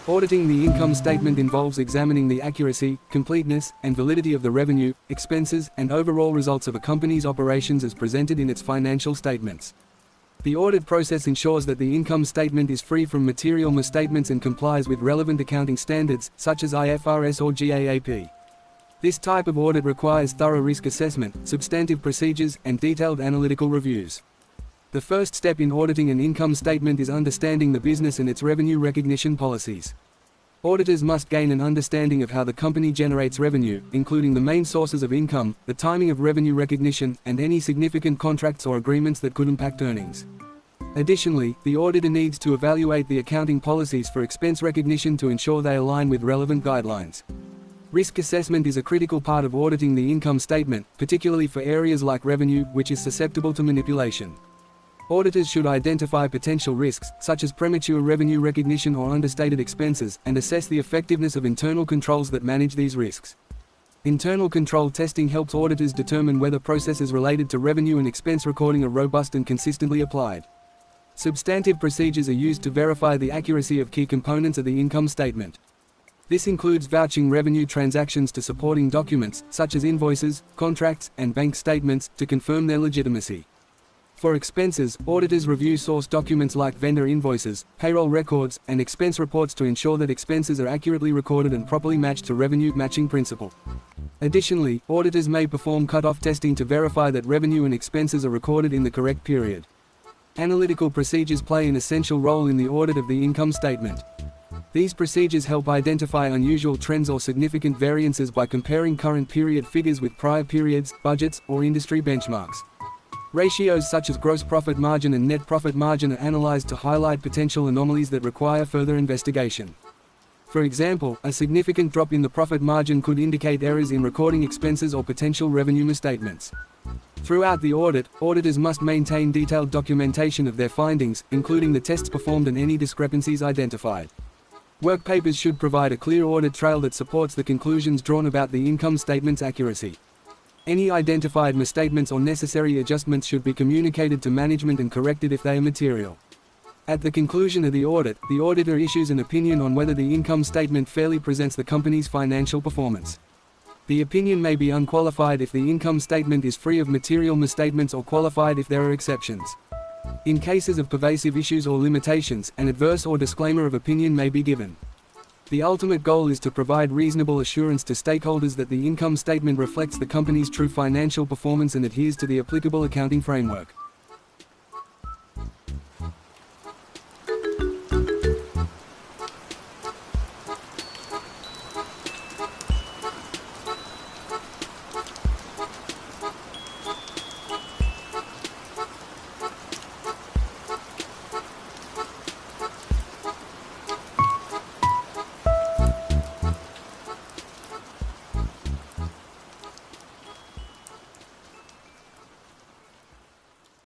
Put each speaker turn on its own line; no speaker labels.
Auditing the income statement involves examining the accuracy, completeness, and validity of the revenue, expenses, and overall results of a company's operations as presented in its financial statements. The audit process ensures that the income statement is free from material misstatements and complies with relevant accounting standards, such as IFRS or GAAP. This type of audit requires thorough risk assessment, substantive procedures, and detailed analytical reviews. The first step in auditing an income statement is understanding the business and its revenue recognition policies. Auditors must gain an understanding of how the company generates revenue, including the main sources of income, the timing of revenue recognition, and any significant contracts or agreements that could impact earnings. Additionally, the auditor needs to evaluate the accounting policies for expense recognition to ensure they align with relevant guidelines. Risk assessment is a critical part of auditing the income statement, particularly for areas like revenue, which is susceptible to manipulation. Auditors should identify potential risks, such as premature revenue recognition or understated expenses, and assess the effectiveness of internal controls that manage these risks. Internal control testing helps auditors determine whether processes related to revenue and expense recording are robust and consistently applied. Substantive procedures are used to verify the accuracy of key components of the income statement. This includes vouching revenue transactions to supporting documents, such as invoices, contracts, and bank statements, to confirm their legitimacy. For expenses, auditors review source documents like vendor invoices, payroll records, and expense reports to ensure that expenses are accurately recorded and properly matched to revenue matching principle. Additionally, auditors may perform cut-off testing to verify that revenue and expenses are recorded in the correct period. Analytical procedures play an essential role in the audit of the income statement. These procedures help identify unusual trends or significant variances by comparing current period figures with prior periods, budgets, or industry benchmarks. Ratios such as gross profit margin and net profit margin are analyzed to highlight potential anomalies that require further investigation. For example, a significant drop in the profit margin could indicate errors in recording expenses or potential revenue misstatements. Throughout the audit, auditors must maintain detailed documentation of their findings, including the tests performed and any discrepancies identified. Work papers should provide a clear audit trail that supports the conclusions drawn about the income statement's accuracy. Any identified misstatements or necessary adjustments should be communicated to management and corrected if they are material. At the conclusion of the audit, the auditor issues an opinion on whether the income statement fairly presents the company's financial performance. The opinion may be unqualified if the income statement is free of material misstatements or qualified if there are exceptions. In cases of pervasive issues or limitations, an adverse or disclaimer of opinion may be given. The ultimate goal is to provide reasonable assurance to stakeholders that the income statement reflects the company's true financial performance and adheres to the applicable accounting framework.